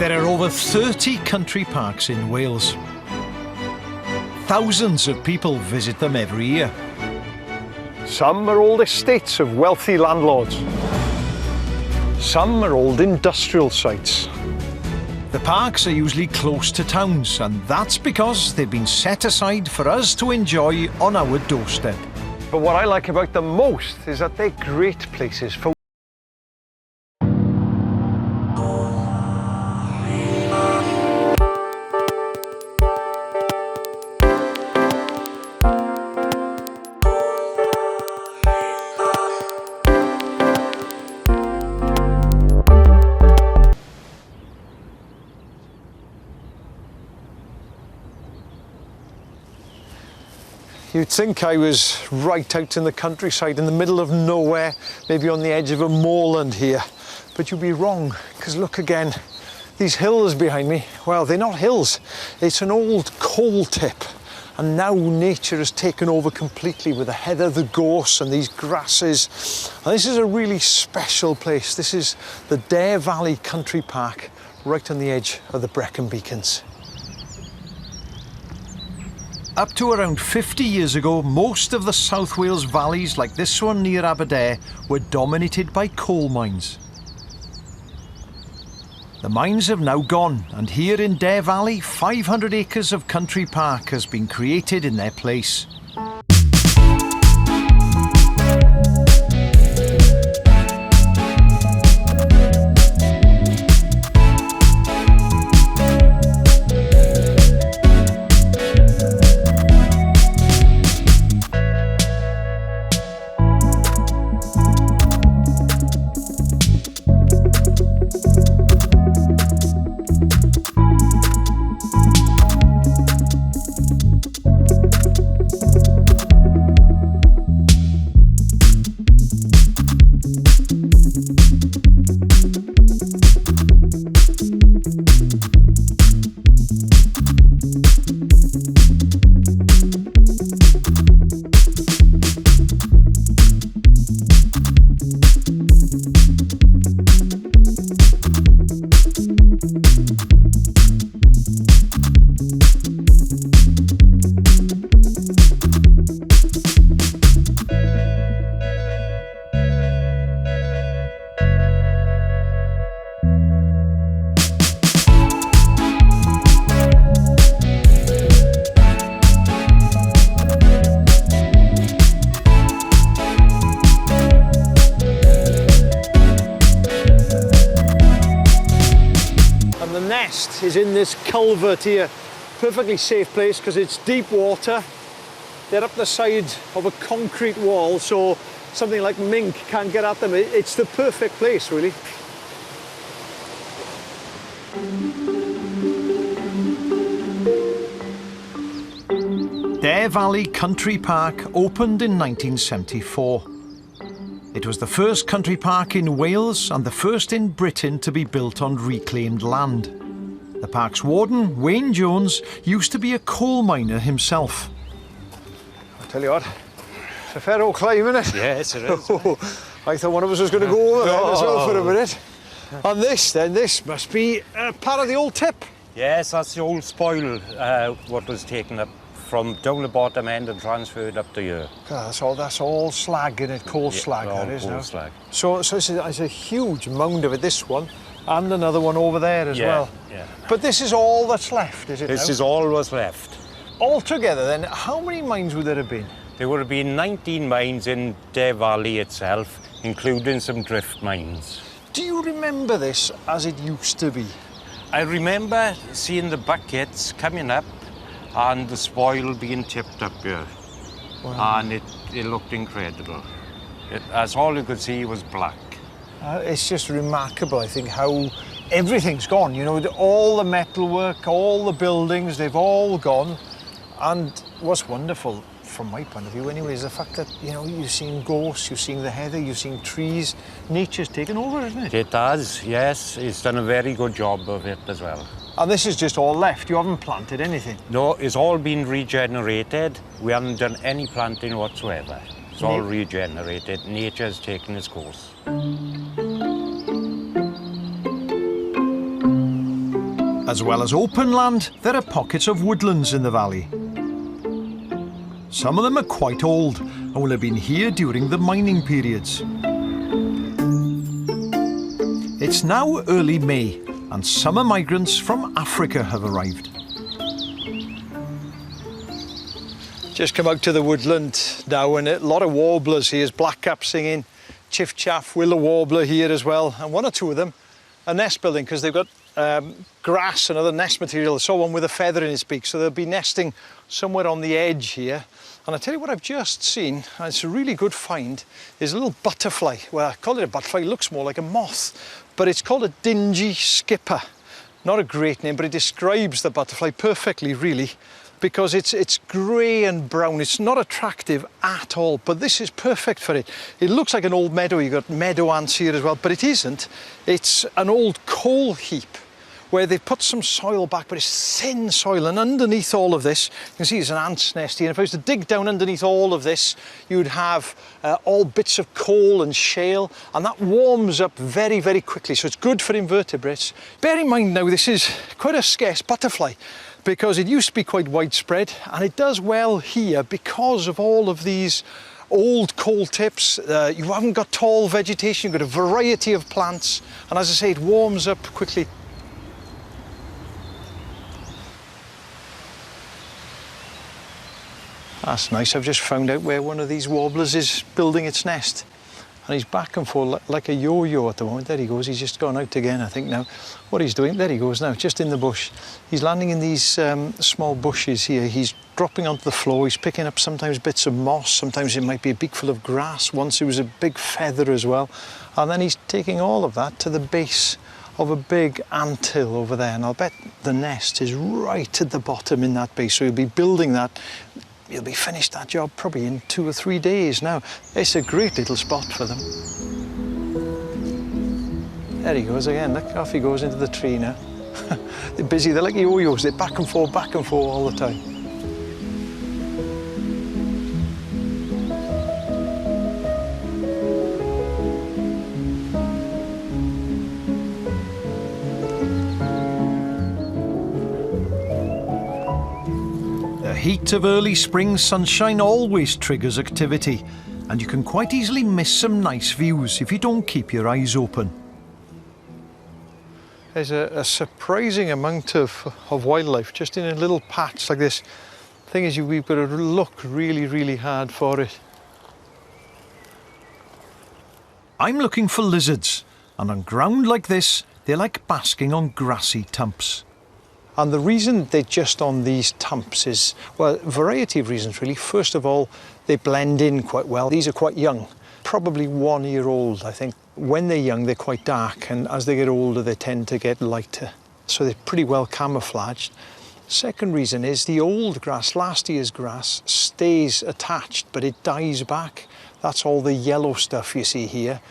There are over 30 country parks in Wales. Thousands of people visit them every year. Some are old estates of wealthy landlords. Some are old industrial sites. The parks are usually close to towns, and that's because they've been set aside for us to enjoy on our doorstep. But what I like about them most is that they're great places for You'd think I was right out in the countryside, in the middle of nowhere, maybe on the edge of a moorland here. But you'd be wrong, because look again, these hills behind me, well, they're not hills. It's an old coal tip. And now nature has taken over completely with the heather, the gorse and these grasses. And this is a really special place. This is the Dare Valley Country Park, right on the edge of the Brecon Beacons. Up to around 50 years ago, most of the South Wales valleys, like this one near Aberdare, were dominated by coal mines. The mines have now gone, and here in Dare Valley, 500 acres of country park has been created in their place. Is in this culvert here. Perfectly safe place because it's deep water. They're up the side of a concrete wall, so something like mink can't get at them. It's the perfect place, really. Dare Valley Country Park opened in 1974. It was the first country park in Wales and the first in Britain to be built on reclaimed land. The park's warden, Wayne Jones, used to be a coal miner himself. I'll tell you what, it's a fair old climb, isn't it? Yes, it is. I thought one of us was going to go over there as well for a minute. And this must be part of the old tip. Yes, that's the old spoil, what was taken up from down the bottom end and transferred up to here. That's all slag in it, coal slag that is now. Slag. So it's a huge mound of it, this one, and another one over there as well. Yeah. But this is all that's left, is it This now? is all what's left. Altogether then, how many mines would there have been? There would have been 19 mines in Dare Valley itself, including some drift mines. Do you remember this as it used to be? I remember seeing the buckets coming up and the spoil being tipped up here. Wow. And it looked incredible. As all you could see was black. It's just remarkable, I think, how everything's gone. You know, all the metalwork, all the buildings, they've all gone. And what's wonderful, from my point of view anyway, is the fact that, you know, you've seen gorse, you've seen the heather, you've seen trees. Nature's taken over, isn't it? It has, yes. It's done a very good job of it as well. And this is just all left, you haven't planted anything? No, it's all been regenerated. We haven't done any planting whatsoever. It's all regenerated. Nature's taken its course. As well as open land, there are pockets of woodlands in the valley. Some of them are quite old and will have been here during the mining periods. It's now early May and summer migrants from Africa have arrived. Just come out to the woodland now, and a lot of warblers here. There's blackcap singing, chiff-chaff, willow warbler here as well, and one or two of them are nest building because they've got grass and other nest material. I saw one with a feather in its beak, so they'll be nesting somewhere on the edge here. And I tell you what I've just seen, and it's a really good find, is a little butterfly. Well, I call it a butterfly, it looks more like a moth, but it's called a dingy skipper. Not a great name, but it describes the butterfly perfectly, really, because it's grey and brown. It's not attractive at all, but this is perfect for it. It looks like an old meadow. You've got meadow ants here as well, but it isn't. It's an old coal heap where they've put some soil back, but it's thin soil, and underneath all of this, you can see there's an ant's nest here. And if I was to dig down underneath all of this, you'd have all bits of coal and shale, and that warms up very, very quickly, so it's good for invertebrates. Bear in mind now, this is quite a scarce butterfly, because it used to be quite widespread, and it does well here because of all of these old coal tips. You haven't got tall vegetation, you've got a variety of plants, and as I say, it warms up quickly. That's nice. I've just found out where one of these warblers is building its nest. And he's back and forth like a yo-yo at the moment. There he goes. He's just gone out again, I think now. What he's doing, there he goes now, just in the bush. He's landing in these small bushes here. He's dropping onto the floor. He's picking up sometimes bits of moss. Sometimes it might be a beakful of grass. Once it was a big feather as well. And then he's taking all of that to the base of a big anthill over there. And I'll bet the nest is right at the bottom in that base. So he'll be building that. He'll be finished that job probably in 2 or 3 days now. It's a great little spot for them. There he goes again, look, off he goes into the tree now. They're busy, they're like yo-yos, they're back and forth all the time. The heat of early spring sunshine always triggers activity, and you can quite easily miss some nice views if you don't keep your eyes open. There's a surprising amount of wildlife just in a little patch like this. Thing is, we've got to look really, really hard for it. I'm looking for lizards, and on ground like this, they like basking on grassy tumps. And the reason they're just on these tumps is, well, a variety of reasons really. First of all, they blend in quite well. These are quite young, probably 1 year old, I think. When they're young, they're quite dark, and as they get older, they tend to get lighter. So they're pretty well camouflaged. Second reason is the old grass, last year's grass, stays attached, but it dies back. That's all the yellow stuff you see here.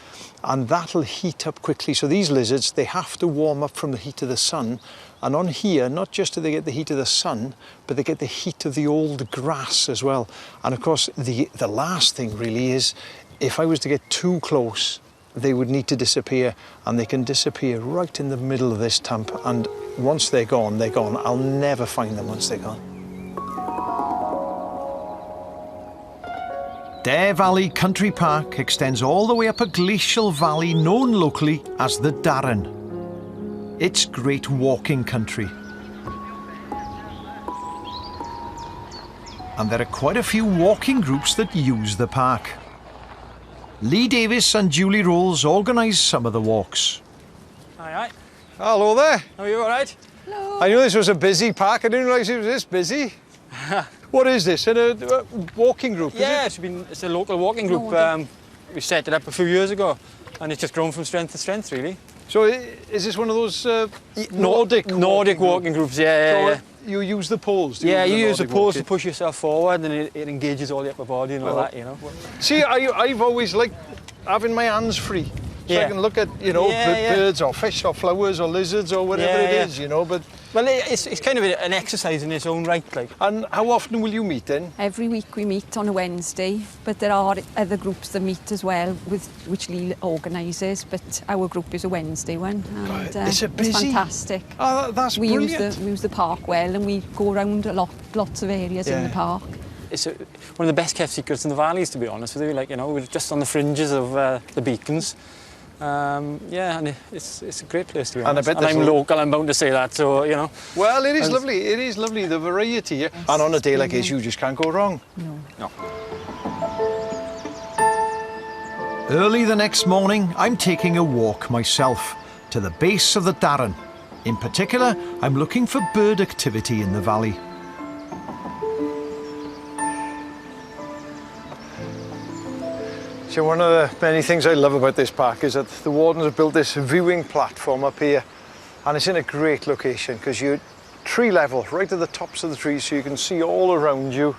And that'll heat up quickly. So these lizards, they have to warm up from the heat of the sun. And on here, not just do they get the heat of the sun, but they get the heat of the old grass as well. And of course, the last thing really is, if I was to get too close, they would need to disappear, and they can disappear right in the middle of this tump. And once they're gone, they're gone. I'll never find them once they're gone. Dare Valley Country Park extends all the way up a glacial valley known locally as the Darren. It's great walking country. And there are quite a few walking groups that use the park. Lee Davis and Julie Rolls organise some of the walks. Aye. Hello there. Are you all right? Hello. I knew this was a busy park. I didn't realise it was this busy. What is this? A walking group, Yeah, is it? it's a local walking group. We set it up a few years ago, and it's just grown from strength to strength, really. So is this one of those Nordic walking groups? Yeah. So you use the poles? You use the poles to push yourself forward, and it engages all the upper body and all that, you know. See, I've always liked having my hands free. So I can look at, you know, birds or fish or flowers or lizards or whatever it is, you know, but... Well, it's kind of an exercise in its own right, like. And how often will you meet then? Every week we meet on a Wednesday, but there are other groups that meet as well, which Lee organises, but our group is a Wednesday one. And, is it busy? It's fantastic. Oh, that's brilliant. We use the park well, and we go around lots of areas in the park. It's one of the best kept secrets in the valleys, to be honest with you. Like, you know, we're just on the fringes of the beacons. Yeah, and it's a great place to be honest. And I'm local, I'm bound to say that, so, you know. Well, it is lovely. It is lovely, the variety here. Yes, and on a day like this, you just can't go wrong. No. Early the next morning, I'm taking a walk myself to the base of the Darren. In particular, I'm looking for bird activity in the valley. So one of the many things I love about this park is that the wardens have built this viewing platform up here, and it's in a great location because you're tree level, right at the tops of the trees, so you can see all around you.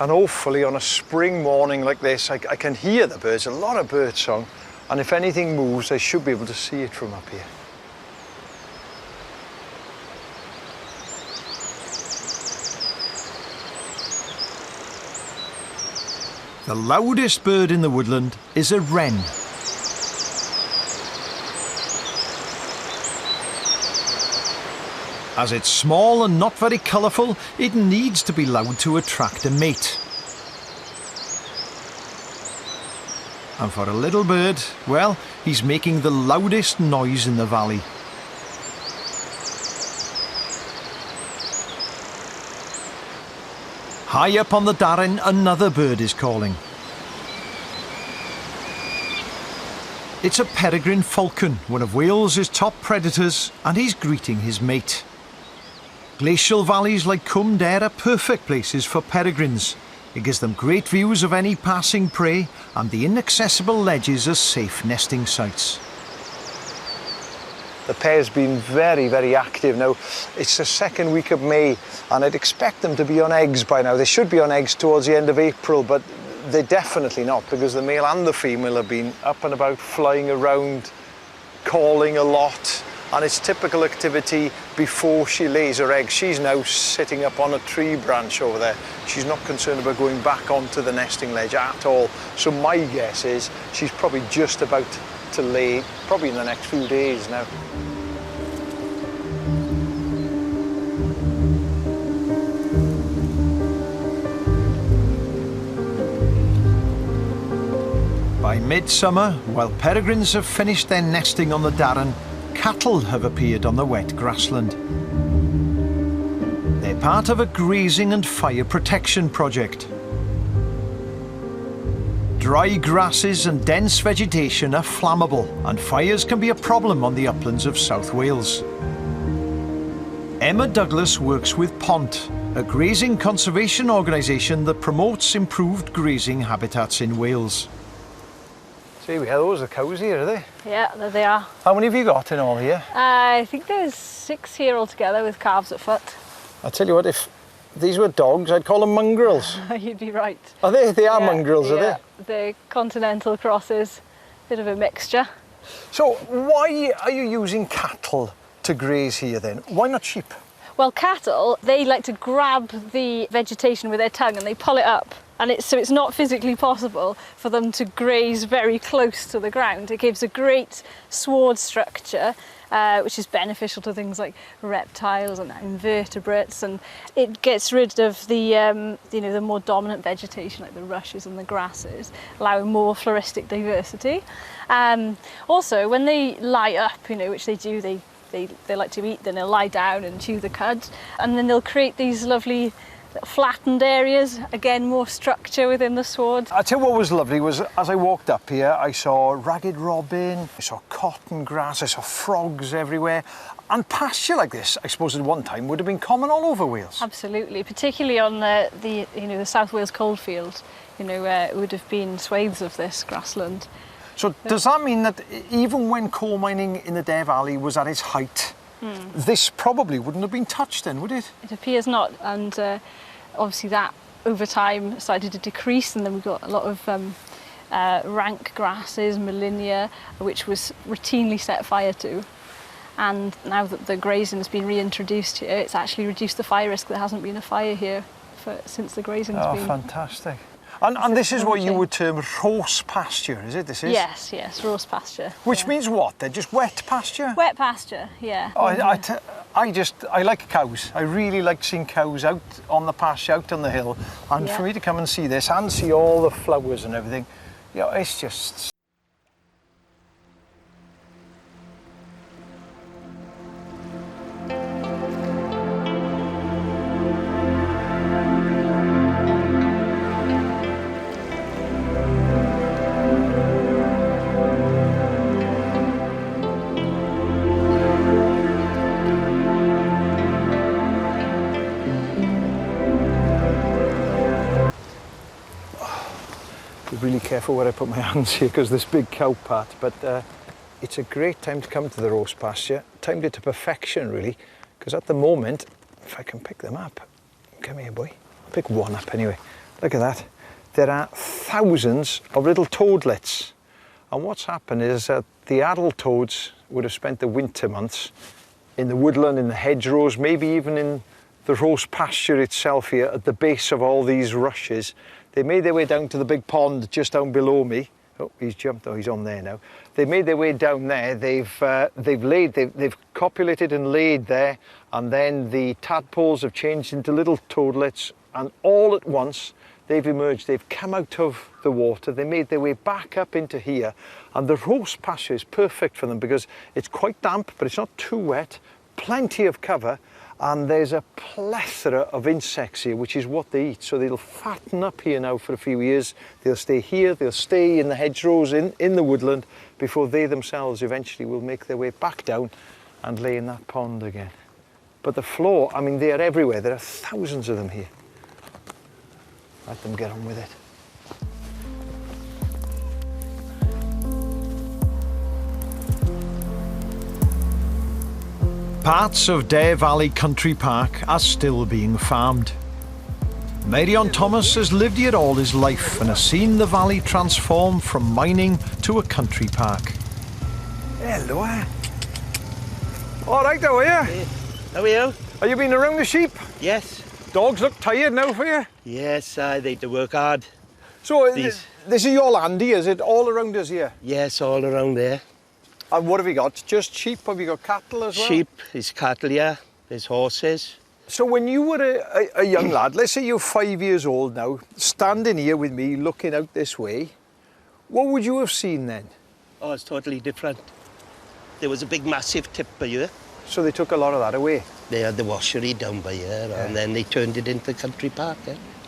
And hopefully on a spring morning like this, I can hear the birds, a lot of bird song, and if anything moves, I should be able to see it from up here. The loudest bird in the woodland is a wren. As it's small and not very colourful, it needs to be loud to attract a mate. And for a little bird, well, he's making the loudest noise in the valley. High up on the Darren, another bird is calling. It's a peregrine falcon, one of Wales's top predators, and he's greeting his mate. Glacial valleys like Cwm Dare are perfect places for peregrines. It gives them great views of any passing prey, and the inaccessible ledges are safe nesting sites. The pair's been very, very active now. It's the second week of May, and I'd expect them to be on eggs by now. They should be on eggs towards the end of April, but they're definitely not, because the male and the female have been up and about, flying around, calling a lot, and it's typical activity before she lays her eggs. She's now sitting up on a tree branch over there. She's not concerned about going back onto the nesting ledge at all. So my guess is she's probably just about to lay, probably in the next few days now. By midsummer, while peregrines have finished their nesting on the Darren, cattle have appeared on the wet grassland. They're part of a grazing and fire protection project. Dry grasses and dense vegetation are flammable, and fires can be a problem on the uplands of South Wales. Emma Douglas works with PONT, a grazing conservation organisation that promotes improved grazing habitats in Wales. See, we have those, the cows here, are they? Yeah, there they are. How many have you got in all here? I think there's 6 here altogether with calves at foot. I'll tell you what, if these were dogs, I'd call them mongrels. You'd be right. Are they? They are mongrels, are they? They're continental crosses, bit of a mixture. So why are you using cattle to graze here then? Why not sheep? Well, cattle, they like to grab the vegetation with their tongue and they pull it up. And so it's not physically possible for them to graze very close to the ground. It gives a great sward structure, which is beneficial to things like reptiles and invertebrates, and it gets rid of the the more dominant vegetation like the rushes and the grasses, allowing more floristic diversity. Also, when they lie up, which they do, they like to eat, then they'll lie down and chew the cud, and then they'll create these lovely flattened areas, again more structure within the sward. I tell you what was lovely was as I walked up here I saw ragged robin, I saw cotton grass, I saw frogs everywhere, and pasture like this I suppose at one time would have been common all over Wales. Absolutely, particularly on the South Wales coalfield, it would have been swathes of this grassland. So does that mean that even when coal mining in the Dare Valley was at its height, this probably wouldn't have been touched then, would it? It appears not, and obviously that over time started to decrease, and then we got a lot of rank grasses, Molinia, which was routinely set fire to. And now that the grazing has been reintroduced here, it's actually reduced the fire risk. There hasn't been a fire here since the grazing's been... Oh, fantastic. And this is what you would term rose pasture, is it? This is? Yes, rose pasture. Which means what? They're just wet pasture? Wet pasture, yeah. Oh, I like cows. I really like seeing cows out on the pasture, out on the hill. And for me to come and see this and see all the flowers and everything, it's just... Really careful where I put my hands here because this big cow part, but it's a great time to come to the rose pasture. Timed it to perfection really, because at the moment, if I can pick them up, come here boy, pick one up anyway. Look at that. There are thousands of little toadlets, and what's happened is that the adult toads would have spent the winter months in the woodland, in the hedgerows, maybe even in the rose pasture itself here at the base of all these rushes. They made their way down to the big pond just down below me. Oh, he's jumped. Oh, he's on there now. They made their way down there. They've copulated and laid there, and then the tadpoles have changed into little toadlets, and all at once they've emerged. They've come out of the water. They made their way back up into here, and the rose pasture is perfect for them because it's quite damp, but it's not too wet. Plenty of cover. And there's a plethora of insects here, which is what they eat. So they'll fatten up here now for a few years. They'll stay here, they'll stay in the hedgerows, in the woodland, before they themselves eventually will make their way back down and lay in that pond again. But the floor, I mean, they are everywhere. There are thousands of them here. Let them get on with it. Parts of Dare Valley Country Park are still being farmed. Marion Thomas has lived here all his life and has seen the valley transform from mining to a country park. Hello. All right, how are you? Hey, how are you? Have you been around the sheep? Yes. Dogs look tired now for you? Yes, they need to work hard. So this is your land here, is it? All around us here? Yes, all around there. And what have you got? Just sheep? Have you got cattle as well? Sheep, there's cattle here, there's horses. So when you were a young lad, let's say you're 5 years old now, standing here with me, looking out this way, what would you have seen then? Oh, it's totally different. There was a big, massive tip by here. So they took a lot of that away? They had the washery down by here, and then they turned it into country park.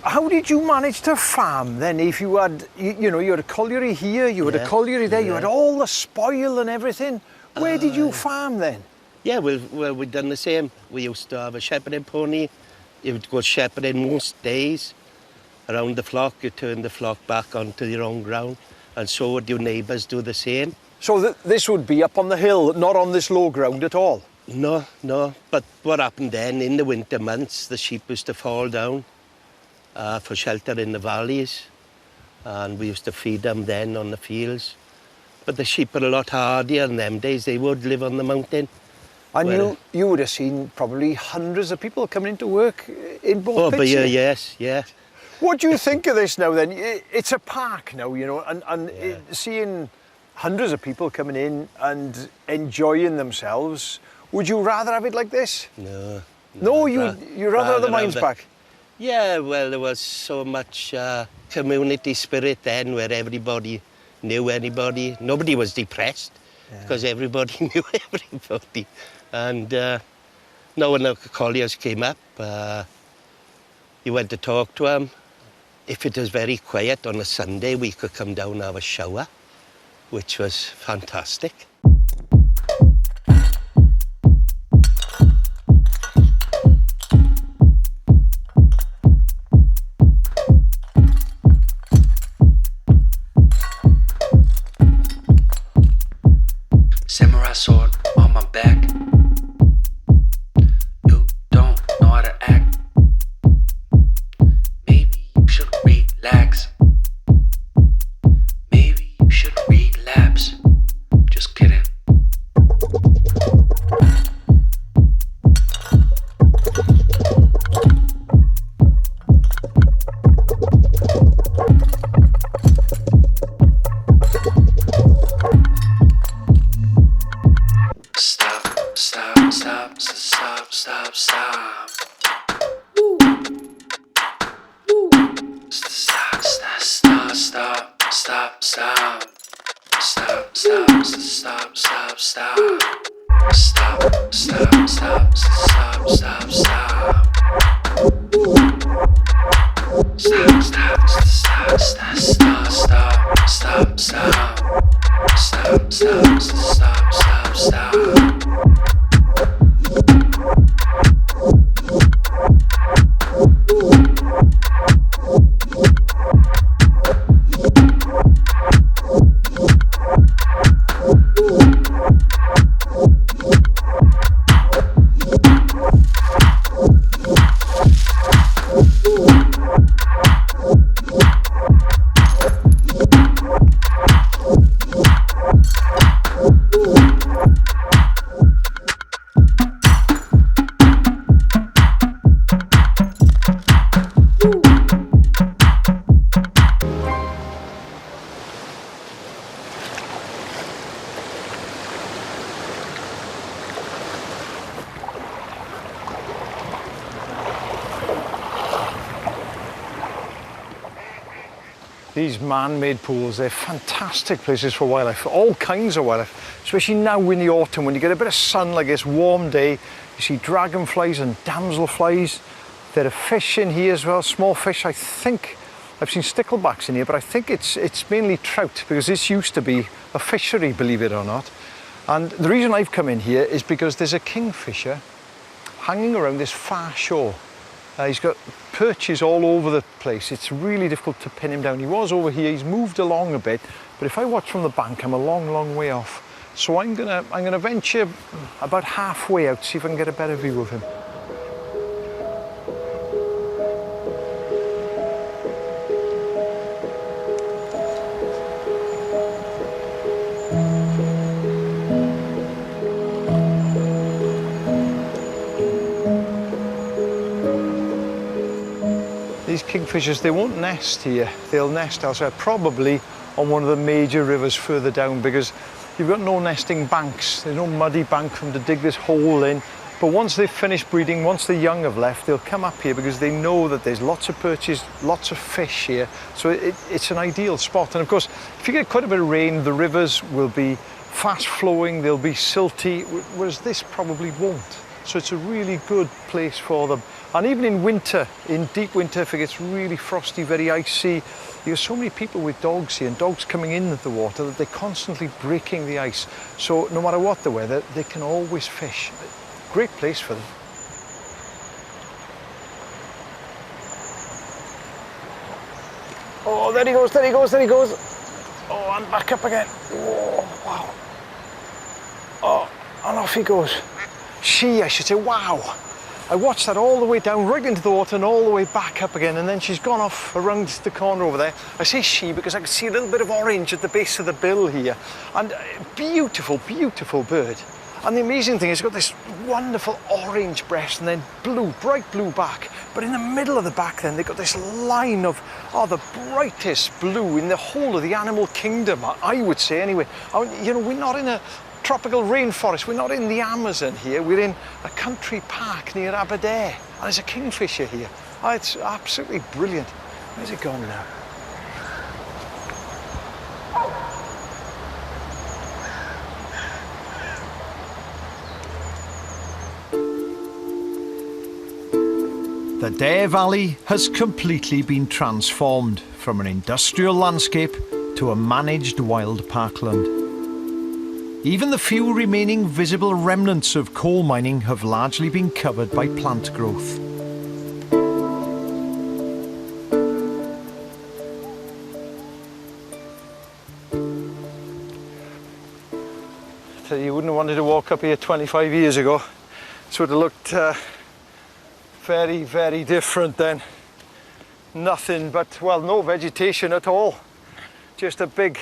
How did you manage to farm then? If you had, you had a colliery here, you had a colliery there, you had all the spoil and everything. Where did you farm then? Yeah, well, we'd done the same. We used to have a shepherding pony. You would go shepherding most days. Around the flock, you turn the flock back onto your own ground, and so would your neighbours do the same. So this would be up on the hill, not on this low ground at all? No. But what happened then, in the winter months, the sheep used to fall down for shelter in the valleys, and we used to feed them then on the fields. But the sheep are a lot hardier in them days. They would live on the mountain. And you would have seen probably hundreds of people coming into work in both pits. Oh, but yes. What do you think of this now then? It's a park now, and seeing hundreds of people coming in and enjoying themselves. Would you rather have it like this? No, you'd rather have the mines back? Yeah, well, there was so much community spirit then where everybody knew anybody. Nobody was depressed because everybody knew everybody. And now when the colliers came up, you went to talk to them. If it was very quiet on a Sunday, we could come down and have a shower, which was fantastic. Samurai sword on my back. You don't know how to act. Maybe you should relax. Maybe stop, stop, stop, stop. Stop, stop, stop, stop, stop. Stop, stop, stop, stop, stop. Stop, stop, stop, stop, stop, stop. Stop, stop, stop, stop, stop, stop, stop, stop. Stop, stop, stop, stop, stop. These man-made pools, they're fantastic places for wildlife, all kinds of wildlife, especially now in the autumn when you get a bit of sun like this warm day. You see dragonflies and damselflies. There are fish in here as well, small fish. I think I've seen sticklebacks in here, but I think it's mainly trout because this used to be a fishery, believe it or not. And the reason I've come in here is because there's a kingfisher hanging around this far shore. He's got perches all over the place. It's really difficult to pin him down. He was over here, he's moved along a bit, but if I watch from the bank, I'm a long, long way off. So I'm gonna venture about halfway out, see if I can get a better view of him. These kingfishers, they won't nest here. They'll nest elsewhere, probably on one of the major rivers further down because you've got no nesting banks. There's no muddy bank for them to dig this hole in. But once they've finished breeding, once the young have left, they'll come up here because they know that there's lots of perches, lots of fish here. So it's an ideal spot. And of course, if you get quite a bit of rain, the rivers will be fast flowing, they'll be silty, whereas this probably won't. So it's a really good place for them. And even in winter, in deep winter, if it gets really frosty, very icy, you have so many people with dogs here and dogs coming in the water that they're constantly breaking the ice. So no matter what the weather, they can always fish. Great place for them. Oh, there he goes, there he goes, there he goes. Oh, and back up again. Oh, wow. Oh, and off he goes. I should say, wow. I watched that all the way down, right into the water and all the way back up again, and then she's gone off around the corner over there. I say she because I can see a little bit of orange at the base of the bill here. And beautiful, beautiful bird. And the amazing thing is it's got this wonderful orange breast and then blue, bright blue back. But in the middle of the back then, they've got this line of, the brightest blue in the whole of the animal kingdom, I would say anyway. You know, we're not in a tropical rainforest, we're not in the Amazon here, we're in a country park near Aberdare. And there's a kingfisher here. Oh, it's absolutely brilliant. Where's it gone now? The Dare Valley has completely been transformed from an industrial landscape to a managed wild parkland. Even the few remaining visible remnants of coal mining have largely been covered by plant growth. So you wouldn't have wanted to walk up here 25 years ago. It would have looked very, very different then. Nothing but, well, no vegetation at all. Just a big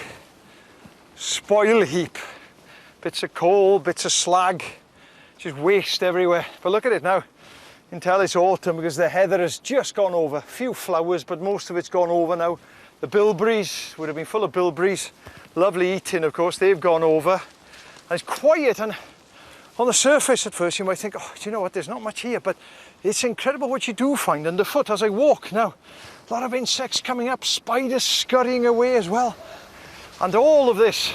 spoil heap. Bits of coal, bits of slag, just waste everywhere. But look at it now. You can tell it's autumn because the heather has just gone over. A few flowers, but most of it's gone over now. The bilberries would have been full of bilberries. Lovely eating, of course, they've gone over. And it's quiet, and On the surface at first you might think, oh, do you know what, there's not much here, but it's incredible what you do find underfoot as I walk now. A lot of insects coming up, spiders scurrying away as well. And all of this,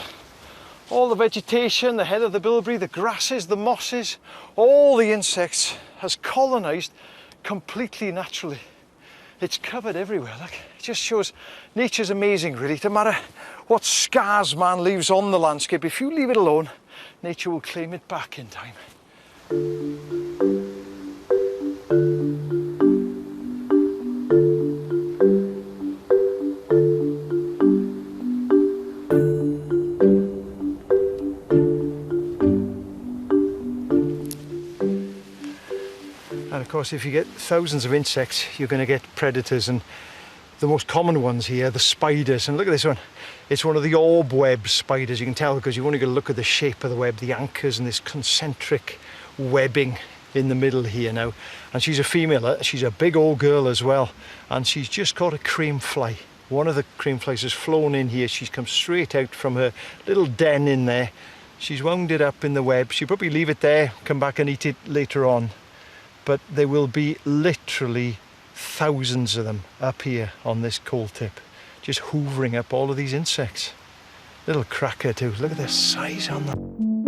all the vegetation, the head of the bilberry, the grasses, the mosses, all the insects has colonised completely naturally. It's covered everywhere. Look, it just shows nature's amazing, really. No matter what scars man leaves on the landscape, if you leave it alone, nature will claim it back in time. And of course, if you get thousands of insects, you're going to get predators, and the most common ones here, the spiders. And look at this one. It's one of the orb web spiders. You can tell because you've only got to look at the shape of the web, the anchors and this concentric webbing in the middle here now. And she's a female, she's a big old girl as well. And she's just caught a cream fly. One of the cream flies has flown in here. She's come straight out from her little den in there. She's wound it up in the web. She'll probably leave it there, come back and eat it later on. But there will be literally thousands of them up here on this coal tip, just hoovering up all of these insects. Little cracker too. Look at the size on them.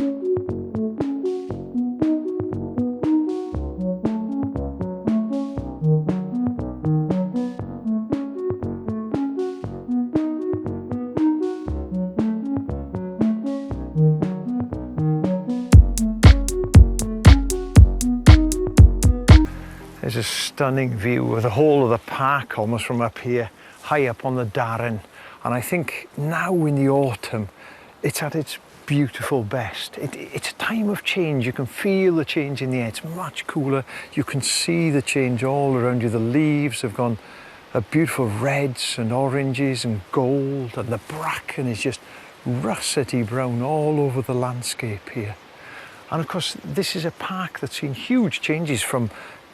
There's a stunning view of the whole of the park almost from up here, high up on the Darren. And I think now in the autumn, it's at its beautiful best. It's a time of change. You can feel the change in the air. It's much cooler. You can see the change all around you. The leaves have gone beautiful reds and oranges and gold, and the bracken is just russety brown all over the landscape here. And of course, this is a park that's seen huge changes from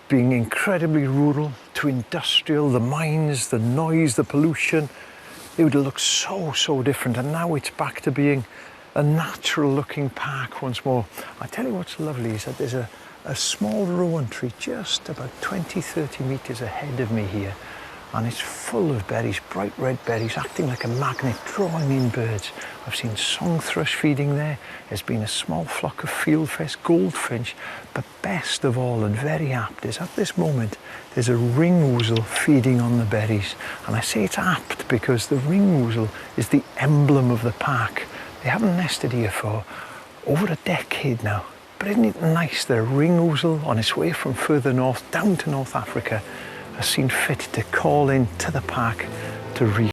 being incredibly rural to industrial, the mines, the noise, the pollution. It would look so different, and now it's back to being a natural looking park once more. I tell you what's lovely is that there's a small rowan tree just about 20-30 metres ahead of me here, and it's full of berries, bright red berries, acting like a magnet, drawing in birds. I've seen song thrush feeding there. There's been a small flock of fieldfast goldfinch, but best of all, and very apt, is at this moment there's a ring woozle feeding on the berries. And I say it's apt because the ring woozle is the emblem of the park. They haven't nested here for over a decade now. But isn't it nice that a ring woozle on its way from further north down to North Africa has seen fit to call in to the park to read.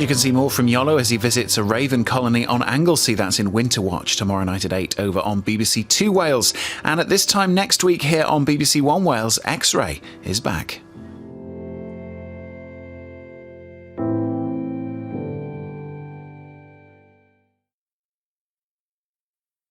You can see more from Iolo as he visits a raven colony on Anglesey. That's in Winter Watch tomorrow night at 8 over on BBC 2 Wales. And at this time next week here on BBC 1 Wales, X-Ray is back.